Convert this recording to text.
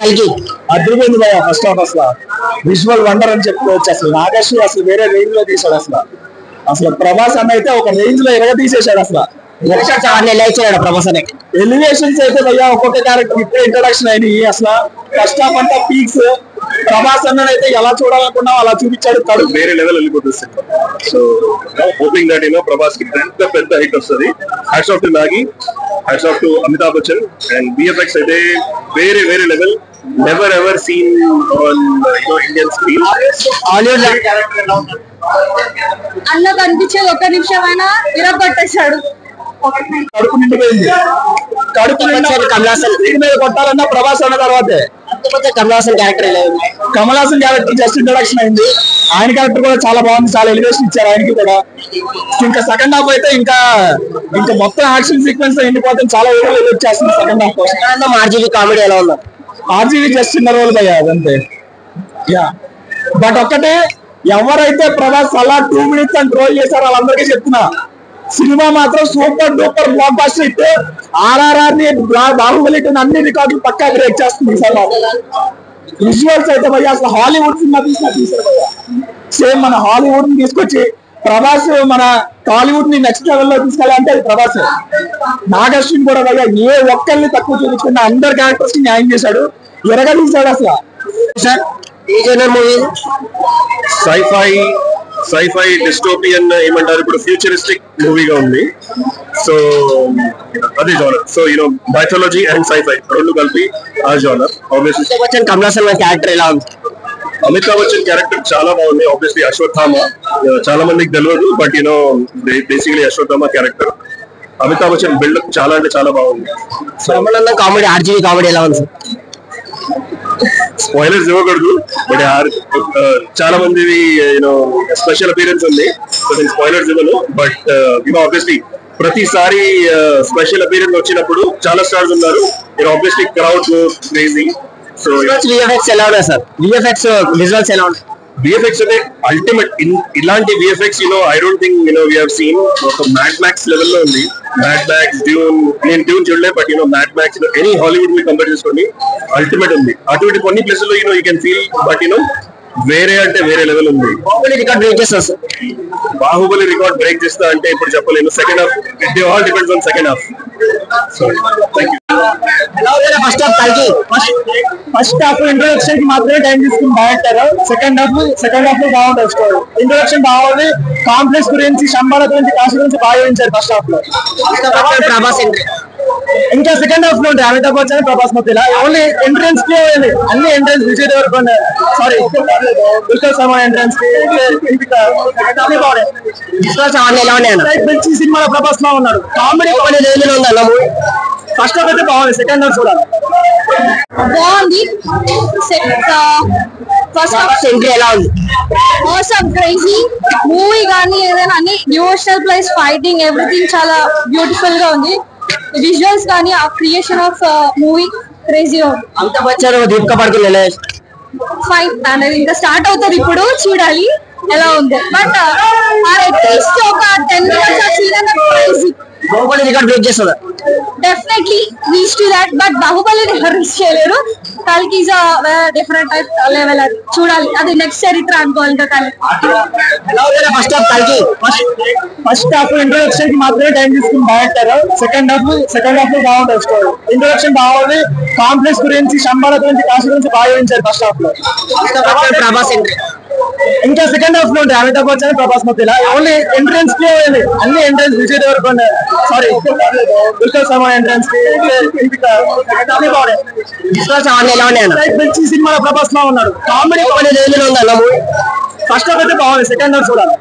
అద్భుతమైంది భయ first half అసలు visual wonder అని చెప్పుకోవచ్చు. అసలు నాగేష్ అసలు వేరే రేంజ్ లో తీసాడు. అసలు ప్రభాస్ అన్న అయితే ఒక రేంజ్ లో ఎరగ తీసేశాడు. అసలు ప్రభాస్ అనే ఎలివేషన్స్ అయితే భయ్యా ఒక్కొక్క క్యారెక్టర్ ఇప్పుడే ఇంట్రొడక్షన్ అయినాయి. అసలు ఫస్ట్ హాఫ్ అంతా పీక్స్. ప్రభాస్ అన్నది అయితే ఎలా చూడాలనుకున్నాం అలా చూపించాడు. తడు వేరే లెవెల్ వెళ్ళిపోతుంది. సో హోపింగ్ దట్ ప్రభాస్ కి పెద్ద హిట్ వస్తుంది. Hats off to Nagi, hats off to Amitabh Bachchan and VFX అయితే వేరే level. Never ever seen on Indian screen. అన్న కనిపించేది ఒక్క నిమిషమైనా విరగొట్టేశాడు. కడుపు నిండిపోయింది. కడుపు కమలాసన్ మీద కొట్టాలన్నా ప్రభాస్ అన్న తర్వాతే కమలాసన్ క్యారెక్టర్ జస్ట్ ఇంట్రొడక్షన్ అయింది. ఆయన క్యారెక్టర్ కూడా చాలా బాగుంది. చాలా ఎలివేషన్ ఇచ్చారు ఆయనకి కూడా. ఇంకా సెకండ్ హాఫ్ అయితే ఇంకా మొత్తం యాక్షన్ సీక్వెన్స్ ఎండిపోతుంది. చాలా వీడియోలు వచ్చేస్తుంది సెకండ్ హాఫ్ కోసం. ఆర్జీవీ కామెడీ ఎలా ఉన్నా? ఆర్జీవీ జస్ట్ చిన్న రోల్ భయ్యా అదంతే. బట్ ఒక్కటే ఎవరైతే ప్రభాస్ అలా 2 minutes అని ట్రోల్ చేశారో వాళ్ళందరికీ చెప్తున్నా, సినిమా మాత్రం super duper block buster hit. RRR ని బాహుబలి అన్ని రికార్డులు పక్కా బ్రేక్ చేస్తుంది ఈ సినిమా. విజువల్స్ అయితే భయ్యా అసలు హాలీవుడ్ సినిమా తీసారు భయ్యా. సేమ్ మన హాలీవుడ్ ని తీసుకొచ్చి ప్రభాస్ మన టాలీవుడ్ ని నెక్స్ట్ లెవెల్ లో తీసుకెళ్ళాలంటే అది ప్రభాస్. నాగశ్విన్ కూడా భయ్యా ఏ ఒక్కరిని తక్కువ చూపించకుండా అందరు క్యారెక్టర్స్ ని న్యాయం చేశాడు. ఎరగా తీశాడు అసలు. సైఫై డిస్టోపియన్ ఏమంటారు ఇప్పుడు, ఫ్యూచరిస్టిక్ మూవీగా ఉంది. సో అదే genre. So mythology and sci fi రెండు కలిపి ఆ జోనర్. ఆబ్వియస్లీ కమలాసన్ క్యారెక్టర్ ఎలా ఉంది? అమితాబ్ బచ్చన్ క్యారెక్టర్ చాలా బాగుంది. ఆబ్వియస్లీ అశ్వత్థామ చాలా మందికి తెలియదు, but basically Ashwatthama character. Amitabh Bachchan buildup చాలా అంటే చాలా బాగుంది. కామెడీ ఆర్జీవీ కామెడీ ఎలా ఉంది? స్పాయిలర్స్ ఇవ్వకూడదు, బట్ చాలా మంది స్పెషల్ అపీరెన్స్ ఉంది. సో నేను స్పాయిలర్స్ ఇవ్వను. బట్ ఆబ్వియస్లీ ప్రతిసారి స్పెషల్ అపీరెన్స్ వచ్చినప్పుడు చాలా స్టార్స్ ఉన్నారు. Obviously crowd crazy. So VFX ఎలా ఉన్నాయి సార్? విఎఫ్ఎక్స్ విజువల్స్ ఎలా ఉన్నాయి? విఎఫ్ఎక్స్ అంటే అల్టిమేట్. ఇలాంటి VFX I don't think we have seen. ఒక మ్యాడ్ మ్యాక్స్ లెవెల్ లో ఉంది. మ్యాడ్ మ్యాక్స్, డ్యూన్, నేను డ్యూన్ చూడలే, but mad max any Hollywood me compare చేసుకోండి అల్టిమేట్ ఉంది. అటువంటి కొన్ని ప్లేసెస్ లో యూ కెన్ ఫీల్, బట్ వేరే అంటే వేరే లెవెల్ ఉంది. బాహుబలి రికార్డ్ బ్రేక్ చేస్తా అంటే ఇప్పుడు చెప్పలేను. Second half it all depends on second half. So thank you. First half introduction కి మాత్రమే టైం తీసుకుని డైరెక్టర్. సెకండ్ హాఫ్ లో బాగుంటుంది స్టోరీ. ఇంట్రొడక్షన్ బాగుంది. కాంప్లెక్స్ గురించి, శంబాల గురించి, కాశీ గురించి బాగా వివరించారు ఫస్ట్ హాఫ్ లో. ప్రభాస్ ఇంకా సెకండ్ హాఫ్ లో ఉంటాయి అమితాబ్ బచ్చన్ ప్రభాస్ మధ్యలో. ఓన్లీ ఎంట్రెన్స్ కి అన్ని ఎంట్రెన్స్ విజయ్ దేవరకొండ దుల్కర్ సల్మాన్ ఎంట్రెన్స్ మంచి సినిమాలో ప్రభాస్ లో ఉన్నాడు. కామెడీ ఉంది. ఫస్ట్ హాఫ్ అయితే బాగుంది. సెకండ్ హాఫ్ చూడాలి. బాగుంది. ఫస్ట్ హాఫ్ ఎంట్రీ ఎలా ఉంది? ఆసమ్ క్రేజీ మూవీ కానీ ఏదైనా అన్ని డివోషనల్ ప్లస్ ఫైటింగ్ ఎవ్రీథింగ్ చాలా బ్యూటిఫుల్ గా ఉంది. విజువల్స్ కానీ ఆ క్రియేషన్ ఆఫ్ మూవీ క్రేజీ ఉంది. అమితాబ్ బచ్చన్ దీపికా పడుకునే ఫైన్ అనేది ఇంకా స్టార్ట్ అవుతుంది. ఇప్పుడు చూడాలి ఎలా ఉంది. బట్ అట్లీస్ట్ ఒక 10 minutes బాహుబలి రికార్డ్ బ్రేక్ చేస్తుందా? Definitely reach to that. But బాహుబలిని రీచ్ చేయలేరు. కల్కి ఇస్ డిఫరెంట్ టైప్ లెవెల్. అది చూడాలి. అది నెక్స్ట్ చరిత్ర అనుకోవాలి. ఫస్ట్ హాఫ్ ఇంట్రొడక్షన్ కి మాత్రమే టైం తీసుకుని డైరెక్టర్. సెకండ్ హాఫ్ లో బాగుంటుంది స్టోరీ. ఇంట్రొడక్షన్ బాగుంది. కాంప్లెక్స్ గురించి, శంబాల గురించి, కాశీ గురించి బాగా వివరించారు ఫస్ట్ హాఫ్ లో. ప్రభాస్ ఇంకా సెకండ్ హాఫ్ లో ఉంటాయి అమితాబ్ బచ్చన్ ప్రభాస్ మధ్యలో. ఓన్లీ ఎంట్రెన్స్ కి అన్ని ఎంట్రెన్స్ విజయ్ దేవరకొండ దుల్కర్ సల్మాన్ ఎంట్రెన్స్ మంచి సినిమాలో ప్రభాస్ లో ఉన్నాడు. కామెడీ ఉంది. ఫస్ట్ హాఫ్ అయితే బాగుంది. సెకండ్ హాఫ్ చూడాలి.